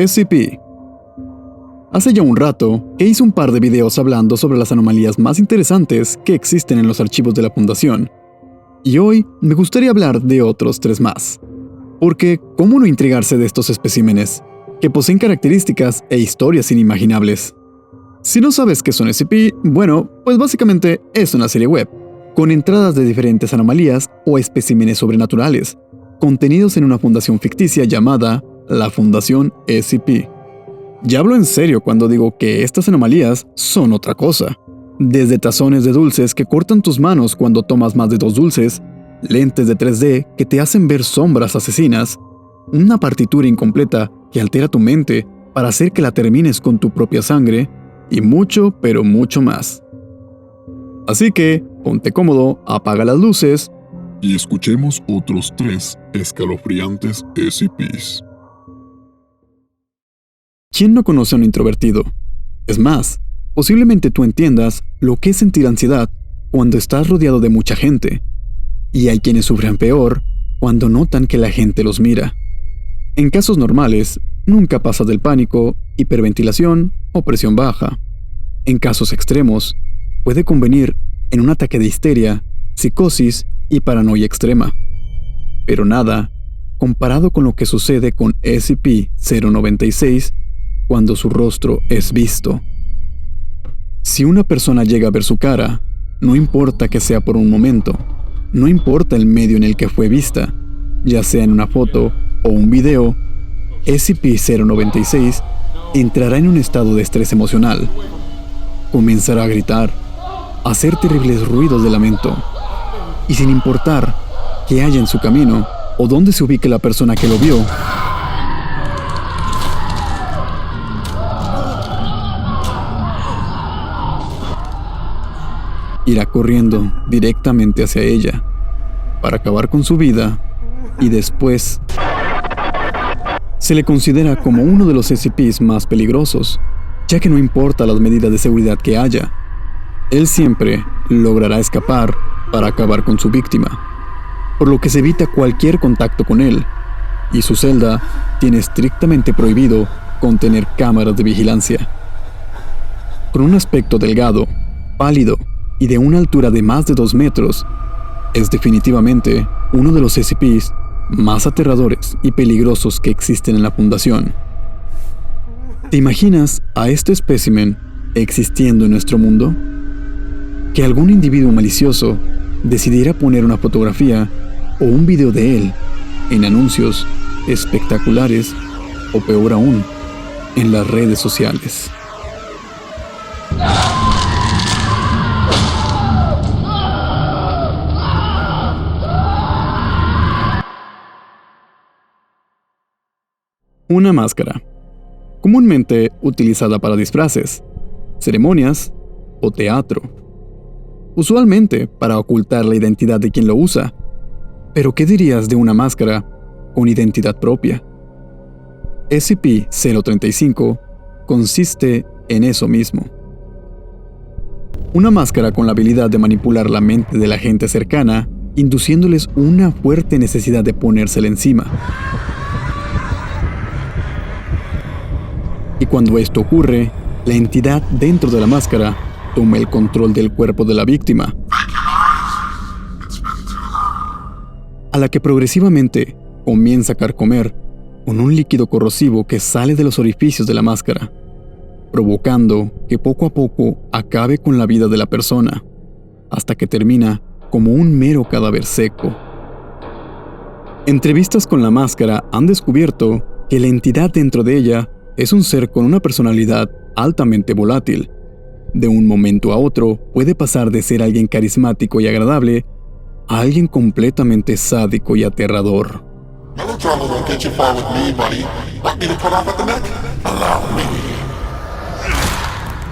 SCP. Hace ya un rato que hice un par de videos hablando sobre las anomalías más interesantes que existen en los archivos de la Fundación. Y hoy me gustaría hablar de otros 3 más. Porque, ¿cómo no intrigarse de estos especímenes, que poseen características e historias inimaginables? Si no sabes qué son SCP, bueno, pues básicamente es una serie web, con entradas de diferentes anomalías o especímenes sobrenaturales, contenidos en una fundación ficticia llamada la Fundación SCP. Ya hablo en serio cuando digo que estas anomalías son otra cosa. Desde tazones de dulces que cortan tus manos cuando tomas más de 2 dulces, lentes de 3D que te hacen ver sombras asesinas, una partitura incompleta que altera tu mente para hacer que la termines con tu propia sangre, y mucho, pero mucho más. Así que, ponte cómodo, apaga las luces y escuchemos otros 3 escalofriantes SCPs. ¿Quién no conoce a un introvertido? Es más, posiblemente tú entiendas lo que es sentir ansiedad cuando estás rodeado de mucha gente. Y hay quienes sufren peor cuando notan que la gente los mira. En casos normales, nunca pasas del pánico, hiperventilación o presión baja. En casos extremos, puede convenir en un ataque de histeria, psicosis y paranoia extrema. Pero nada comparado con lo que sucede con SCP-096 cuando su rostro es visto. Si una persona llega a ver su cara, no importa que sea por un momento, no importa el medio en el que fue vista, ya sea en una foto o un video, SCP-096 entrará en un estado de estrés emocional. Comenzará a gritar, a hacer terribles ruidos de lamento, y sin importar qué haya en su camino o dónde se ubique la persona que lo vio, irá corriendo directamente hacia ella para acabar con su vida, y después se le considera como uno de los SCPs más peligrosos, ya que no importa las medidas de seguridad que haya, él siempre logrará escapar para acabar con su víctima, por lo que se evita cualquier contacto con él, y su celda tiene estrictamente prohibido contener cámaras de vigilancia. Con un aspecto delgado, pálido y de una altura de más de 2 metros, es definitivamente uno de los SCPs más aterradores y peligrosos que existen en la Fundación. ¿Te imaginas a este espécimen existiendo en nuestro mundo? Que algún individuo malicioso decidiera poner una fotografía o un video de él en anuncios espectaculares o peor aún, en las redes sociales. Una máscara, comúnmente utilizada para disfraces, ceremonias o teatro. Usualmente para ocultar la identidad de quien lo usa. Pero ¿qué dirías de una máscara con identidad propia? SCP-035 consiste en eso mismo. Una máscara con la habilidad de manipular la mente de la gente cercana, induciéndoles una fuerte necesidad de ponérsela encima. Y cuando esto ocurre, la entidad dentro de la máscara toma el control del cuerpo de la víctima, a la que progresivamente comienza a carcomer con un líquido corrosivo que sale de los orificios de la máscara, provocando que poco a poco acabe con la vida de la persona, hasta que termina como un mero cadáver seco. Entrevistas con la máscara han descubierto que la entidad dentro de ella es un ser con una personalidad altamente volátil. De un momento a otro puede pasar de ser alguien carismático y agradable a alguien completamente sádico y aterrador.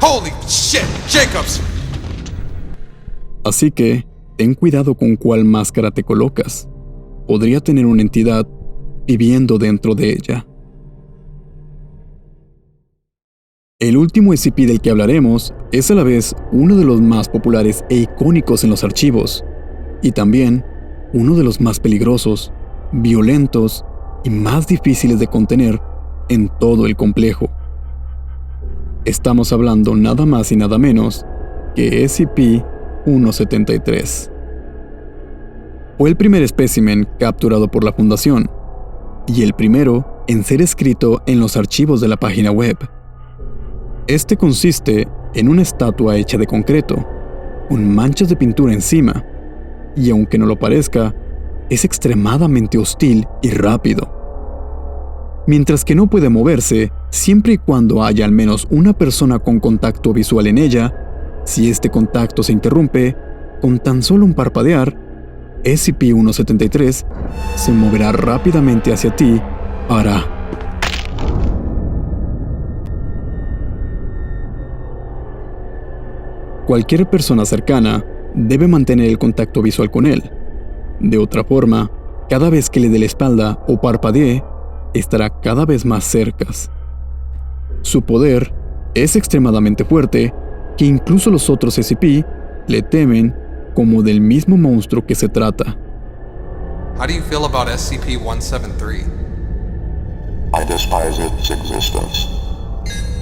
Holy shit, Jacobs! Así que, ten cuidado con cuál máscara te colocas. Podría tener una entidad viviendo dentro de ella. El último SCP del que hablaremos es a la vez uno de los más populares e icónicos en los archivos, y también uno de los más peligrosos, violentos y más difíciles de contener en todo el complejo. Estamos hablando nada más y nada menos que SCP-173. Fue el primer espécimen capturado por la Fundación y el primero en ser escrito en los archivos de la página web. Este consiste en una estatua hecha de concreto, con manchas de pintura encima, y aunque no lo parezca, es extremadamente hostil y rápido. Mientras que no puede moverse siempre y cuando haya al menos una persona con contacto visual en ella, si este contacto se interrumpe, con tan solo un parpadear, SCP-173 se moverá rápidamente hacia ti para... Cualquier persona cercana debe mantener el contacto visual con él. De otra forma, cada vez que le dé la espalda o parpadee, estará cada vez más cerca. Su poder es extremadamente fuerte que incluso los otros SCP le temen como del mismo monstruo que se trata. How do you feel about SCP-173? I despise its existence.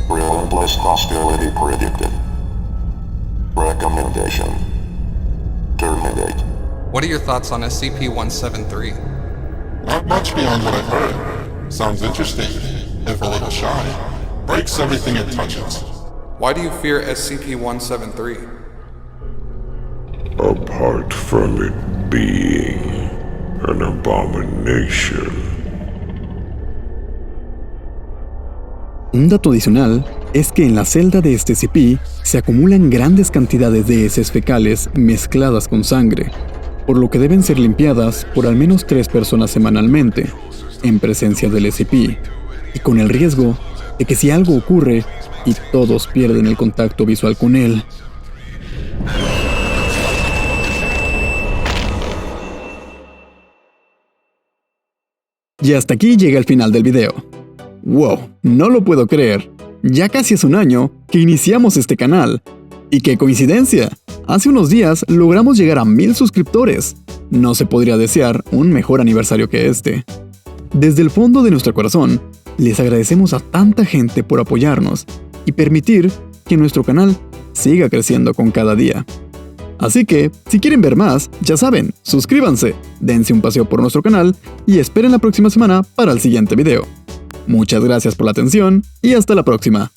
Relentless hostility predicted. Recommendation: terminate. What are your thoughts on SCP-173? Not much beyond what I've heard. Sounds interesting, if a little shy. Breaks everything it touches. Why do you fear SCP-173? Apart from it being an abomination. Un dato adicional es que en la celda de este SCP se acumulan grandes cantidades de heces fecales mezcladas con sangre, por lo que deben ser limpiadas por al menos 3 personas semanalmente, en presencia del SCP, y con el riesgo de que si algo ocurre y todos pierden el contacto visual con él, y hasta aquí llega el final del video. ¡Wow! No lo puedo creer. Ya casi es un año que iniciamos este canal. ¡Y qué coincidencia! Hace unos días logramos llegar a 1000 suscriptores. No se podría desear un mejor aniversario que este. Desde el fondo de nuestro corazón, les agradecemos a tanta gente por apoyarnos y permitir que nuestro canal siga creciendo con cada día. Así que, si quieren ver más, ya saben, suscríbanse, dense un paseo por nuestro canal y esperen la próxima semana para el siguiente video. Muchas gracias por la atención y hasta la próxima.